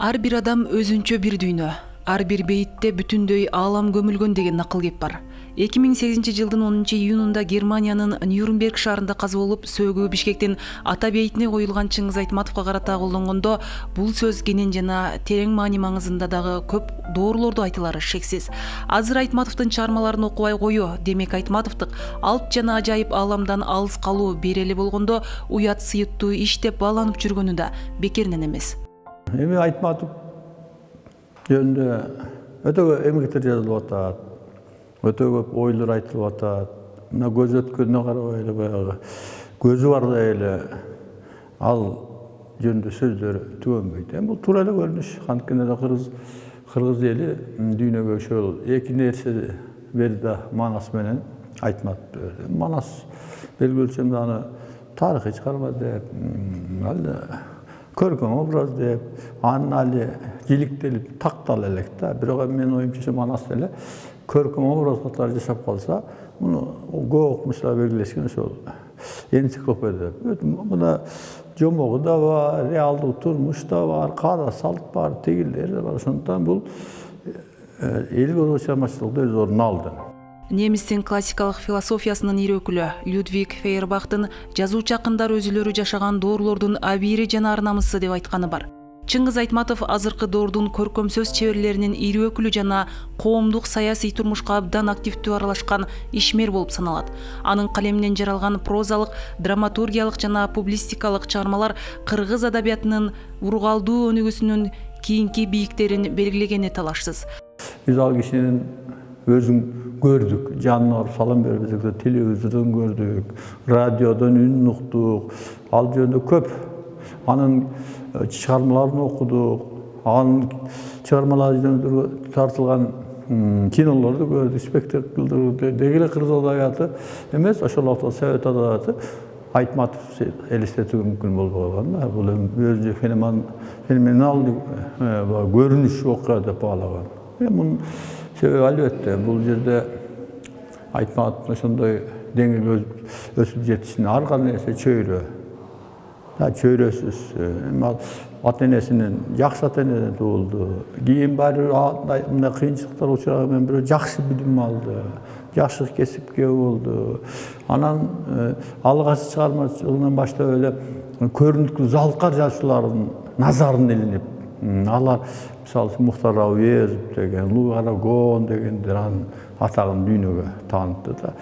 Ар бир адам өзүнчө бир дүйнө, ар бир бейитте бүтүндөй аалам көмүлгөн деген накыл кеп бар. 2008 жылдын 10 июнунда Германиянын Нюрнберг шаарында каза болуп, сөөгү Бишкектин ата бейитине коюлган Чыңгыз Айтматовго карата колдонгондо, бул сөз кенен жана терең маани маңызында дагы көп доорлорду айтылары шексиз. Азыр Айтматовдун чыгармаларын окубай коюу, демек Айтматовдук алып жана ажайып ааламдан алыс калуу бир эле болгондо уят сыйыттуу иш деп бааланып жүргөнү да бекеринен эмес. Эми Айтматов жөнүндө өтө көп эмгектер жазылып атат, өтө көп ойлор айтылып атат. Мына көз өткөнүнө карабай эле баягы көзү бардай эле ал жөнүндө сөздөр түгөнбөйт. Эми бул туура эле көрүнүш. Анткени да кыргыз эли дүйнөгө ошол эки нерсе берди, Манас менен Айтматов берди. Манас белгилечем да аны тарыхый чыгарма деп, көркөм образ деп, анын али жиликтелип тактала элек да. Бирок менин оюмча Манас эле көркөм образ катары жашап калса, муну көп окумуштар белгилешкен ошол энциклопедия. Мына жомогу да бар, реалдуу турмуш да бар, каада салт бар, тегилер да бар. Ошондуктан бул эл көрүү чыгармачылыкта өз ордун алды. Немистин классикалык философиясынын ири өкүлү Людвиг Фейербахтын жазуучу акындар өзүлөрү жашаган доорлордун абийири жана ар намысы деп айтканы бар. Чыңгыз Айтматов азыркы доордун көркөм сөз чеберлеринин ири өкүлү жана коомдук саясий турмушка абдан активдүү аралашкан ишмер болуп саналат. Анын калеминен жаралган прозалык, драматургиялык жана публистикалык чыгармалар кыргыз адабиятынын ургалдуу өнүгүүсүнүн кийинки бийиктерин белгилегени талашсыз. Биз ал кишинин өзүн көрдүк, жанына барып салам берип, телевизордон көрдүк, радиодон үнүн уктук, ал жөнүндө көп анын чыгармаларын окудук, анын чыгармалары жөнүндө тартылган кинолорду көрдүк, спектакльдерди, деги эле кыргыз адабияты эмес, ошол убакта совет адабияты Айтматов элестетүү мүмкүн болбой калган да. Бул өзү феноменалдуу көрүнүш окуя деп баалаган. Мунун себеби албетте бул жерде Айтматовдун ошондой деңгээлге өсүп жетишине ар кандай нерсе чөйрө. Чөйрөсүз. Ата энесинин жакшы ата энеден туулду. Кийин баары мындай кыйынчылыктар учураган менен бирөө жакшы билим алды, жакшы кесипке болду. Анан алгач чыгармачылыгынан баштап эле көрүнүктүү залкар жазуучулардын назарын илинип, алар мисалы Мухтар Ауезов деген, Луи Арагон дегендер анын атагын дүйнөгө таанытты да.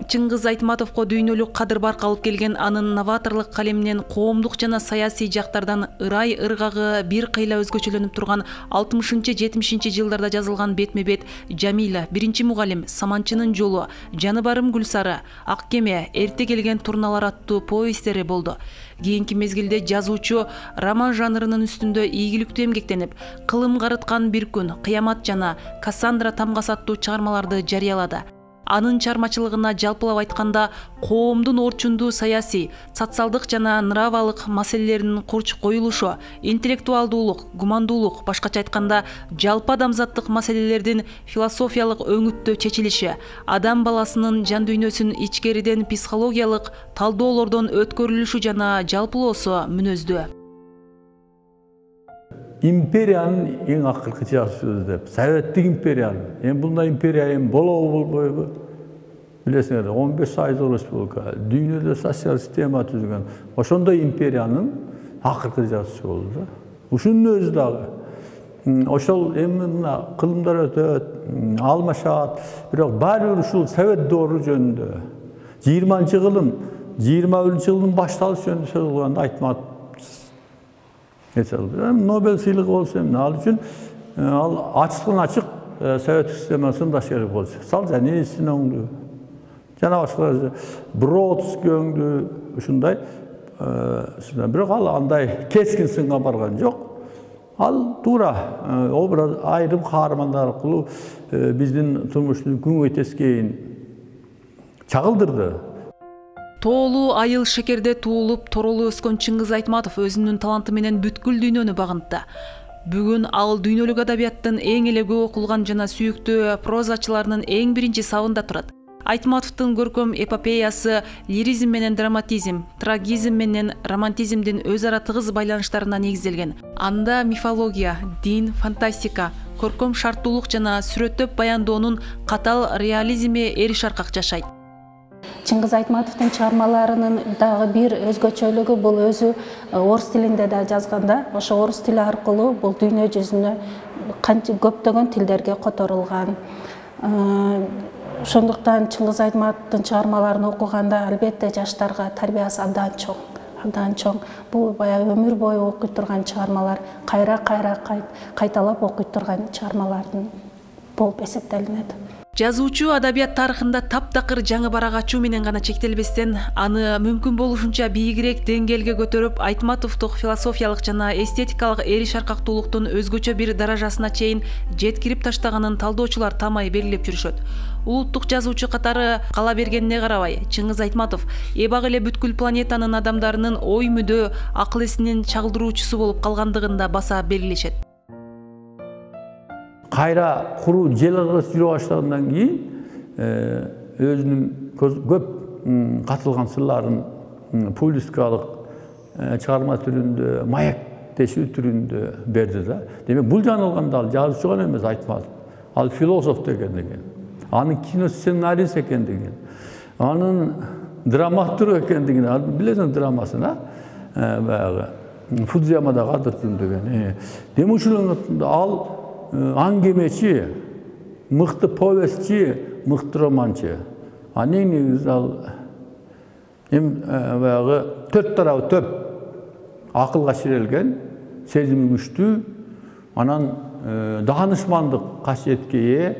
Чыңгыз Айтматовго дүйнөлүк кадыр-барк алып келген анын новаторлук калеминен коомдук жана саясий жактардан ырай ыргагы бир кыйла өзгөчөлөнүп турган 60-70 жылдарда жазылган бетме-бет Жамиля, Биринчи мугалим, Саманчынын жолу, Жаны барым Гүлсары, Ак кеме, Эрте келген турналар аттуу повесттери болду. Кийинки мезгилде жазуучу роман жанрынын үстүндө ийгиликтүү эмгектенип, Кылым карыткан бир күн, Кыямат жана Кассандра тамгасы аттуу чыгармаларды жарыялады. Анын чыгармачылыгына жалпылап айтканда коомдун орчундуу саясий, социалдык жана нравалык маселелеринин курч коюлушу, интеллектуалдуулук, гумандуулук, башкача айтканда жалпы адамзаттык маселелердин философиялык өңүттө чечилиши, адам баласынын жан дүйнөсүн ичкериден психологиялык талдоолордон өткөрүлүшү жана жалпылоосу мүнөздүү. Империянын эң акыркы жазуучусу деп, Советтик империянын. Эми бундай империя болобу болбойбу? Билесиңер, 15 айдоо республика, дүйнөдө социалдык система түзгөн. Ошондой империянын акыркы жазуучусу болду да. Ушунун өзү дагы. Ошол эми мына кылымдар өтөт, алмашат, бирок баары бир ушул совет доору жөнүндө 20-кылым, 21-кылымдын башталышы жөнүндө сөз кылганда Айтматов Нобель сыйлыгы болсо, ал үчүн ал ачыктан ачык советтик системасын сындаш керек болчу. Сал Жанисин оңду, жана башка Бродский оңду, ушундай. Бирок ал андай кескин сынга барган жок. Ал туура образ айрым каармандар аркылуу биздин турмуштун күнгөй тескейин чагылдырды. Тоолуу айыл шекерде туулуп, торолуу өскөн Чыңгыз Айтматов өзүнүн таланты менен бүткүл дүйнөнү багынтты. Бүгүн ал дүйнөлүк адабияттын эң эле көп окулган жана сүйүктүү прозачыларынын эң биринчи сабында турат. Айтматовдун көркөм эпопеясы лиризм менен драматизм, трагизм менен романтизмдин өз ара тыгыз байланыштарына негизделген. Анда мифология, дин, фантастика, көркөм шарттуулук жана сүрөттөп баяндоонун катал реализми эриш аркак жашайт. Чыңгыз Айтматовдун чыгармаларынын дагы бир өзгөчөлүгү бул өзү орус тилинде да жазганда, ошо орус тили аркылуу бул дүйнө жүзүнө канча көптөгөн тилдерге которулган. Ошондуктан Чыңгыз Айтматовдун чыгармаларын окуганда албетте жаштарга тарбиясы абдан чоң. Бул баягы өмүр бою окуй турган чыгармалар, кайра кайталап окуй турган чыгармалардын болуп эсептелинет. Жазуучу адабият тарыхында таптакыр жаңы барак ачуу менен гана чектелбестен, аны мүмкүн болушунча бийигирээк деңгээлге көтөрүп, Айтматовдук философиялык жана эстетикалык эриш аркактуулуктун өзгөчө бир даражасына чейин жеткирип таштаганын талдоочулар тамай белгилеп жүрүшөт. Улуттук жазуучу катары кала бергенине карабай, Чыңгыз Айтматов эбак эле бүткүл планетанын адамдарынын ой мүдө, акыл эсинин чагылдыруучусу болуп калгандыгын да баса белгилешет. Кайра куруу желгыс жүрө баштагандан кийин өзүнүн көп катылган сырларын публистикалык чыгарма түрүндө, маектешүү түрүндө берди да. Демек бул жаңылганда ал жазуучу гана эмес Айтматов. Ал философ экендигин, анын кино сценарист экендигин, анын драматург экендигин, билесиң драмасын, баягы Фудзиямада кадыртын деген. Демек ушул ал аңгемечи, мыкты повестчи, мыкты романчы. Анын негизи ал баягы төрт тарабы төп, акылга ширелген, сезими күчтүү, анан даанышмандык касиетке ээ.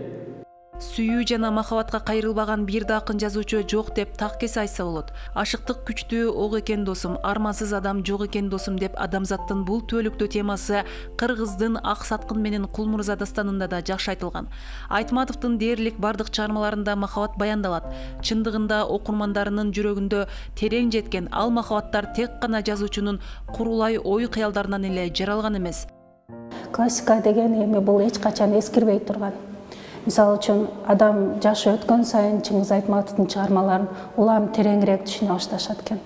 Сүйүү жана махабатка кайрылбаган бир да акын жазуучу жок деп так кесе айтса болот. Ашыктык күчтүү ок экен досум, армансыз адам жок экен досум деп адамзаттын бул түбөлүктүү темасы Кыргыздын Ак Саткын менен Кул Мырза дастанында да жакшы айтылган. Айтматовдун дээрлик бардык чыгармаларында махабат баяндалат. Чындыгында окурмандарынын жүрөгүндө терең жеткен ал махабаттар тек гана жазуучунун курулай ой кыялдарынан эле жаралган эмес. Классика деген эми бул эч качан эскирбей турган. Мисалы үчүн адам жашы өткөн сайын Чыңгыз Айтматовдун чыгармаларын улам тереңирээк түшүнө башташат экен.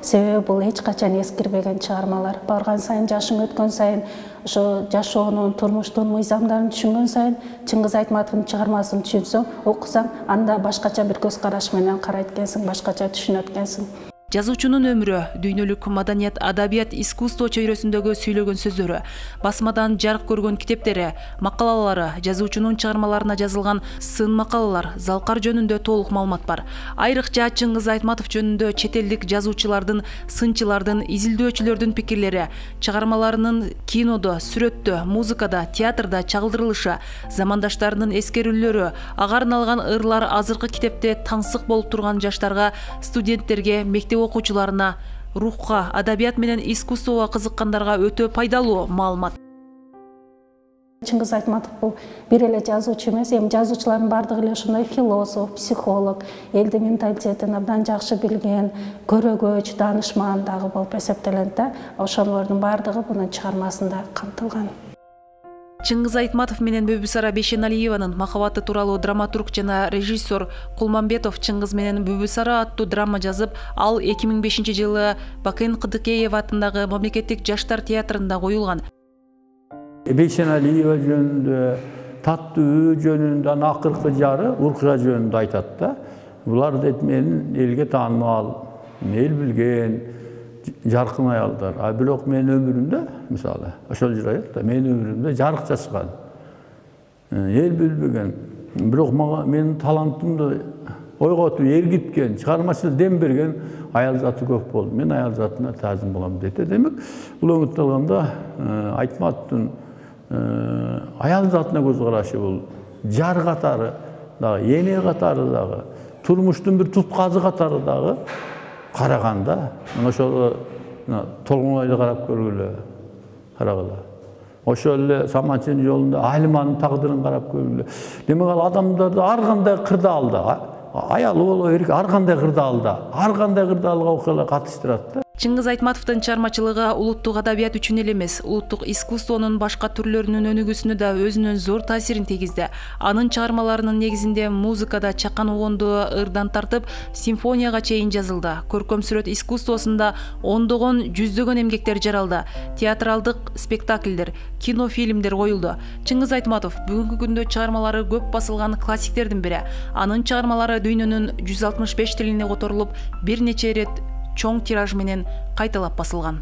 Себеби бул эч качан эскирбеген чыгармалар. Барган сайын жашың өткөн сайын, ошо жашоонун, турмуштун мыйзамдарын түшүнгөн сайын Чыңгыз Айтматовдун чыгармасын түшүнсөң, окусаң, анда башкача бир көз караш менен карайт экенсиң, башкача түшүнөт экенсиң. Жазуучунун өмүрү, дүйнөлүк маданият, адабият, искусство чөйрөсүндөгү сүйлөгөн сөздөрү, басмадан жарык көргөн китептери, макалалары, жазуучунун чыгармаларына жазылган сын макалалар, залкар жөнүндө толук маалымат бар. Айрыкча Чыңгыз Айтматов жөнүндө чет элдик жазуучулардын, сынчылардын, изилдөөчүлөрдүн пикирлери, чыгармаларынын кинодо, сүрөттө, музыкада, театрда чагылдырылышы, замандаштарынын эскерүүлөрү, ага арналган ырлар азыркы китепте таңсык болуп турган жаштарга, студенттерге, мектеп окуучуларына, рухка, адабият менен искусствого кызыккандарга өтө пайдалуу маалымат. Чыңгыз Айтматов бул бир эле жазуучу эмес, эми жазуучулардын бардыгы эле ошондой философ, психолог, элди менталитетин абдан жакшы билген, көрөгөч, даанышман дагы болуп эсептелет да. Ошолордун бардыгы бунун чыгармасында камтылган. Чыңгыз Айтматов менен Бүбүсара Бейшеналиеванын махабаты тууралуу драматург жана режиссер Кулмамбетов Чыңгыз менен Бүбүсара аттуу драма жазып, ал 2005 жылы Бакен Кыдыкеев атындагы мамлекеттик жаштар театрында коюлган. Бейшеналиева жөнүндө, Таттуу жөнүндө, акыркы жары Уркуя жөнүндө айтат да. Булар дейт менин элге таанымал, эл билген жаркын аялдар. А бирок менин өмүрүмдө, мисалы, ошол жер аят да, менин өмүрүмдө жарык чачкан. Эл билбеген, бирок мага менин талантымды ойготуп, эргиткен, чыгармачыл дем берген аял заты көп болду. Мен аял затына таазим болом дейт. Демек, бул өңүттө алганда Айтматовдун аял затына көз карашы бул жар катары дагы, эне катары дагы, турмуштун бир тутказы катары дагы караганда, ошол Толгоңойду карап көргүлө, карагыла. Ошол эле Саманчынын жолунда Алиманын тагдырын карап көргүлө. Демек ал адамдарды ар кандай кырдаалда, аялы боло берек, ар кандай кырдаалда, ар кандай кырдаалга окуялар катыштырат да. Чыңгыз Айтматовдун чыгармачылыгы улуттук адабият үчүн эле эмес, улуттук искусствонун башка түрлөрүнүн өнүгүүсүнө да өзүнүн зор таасирин тийгизди. Анын чыгармаларынын негизинде музыкада чакан угунду ырдан тартып, симфонияга чейин жазылды. Көркөм сүрөт искусствосунда ондогон, жүздөгөн эмгектер жаралды. Театралдык спектакльдер, кинофильмдер коюлду. Чыңгыз Айтматов бүгүнкү күндө чыгармалары көп басылган классиктердин бири. Анын чыгармалары дүйнөнүн 165 тилине которулуп, бир нече ирет чоң тираж менен кайталап басылган.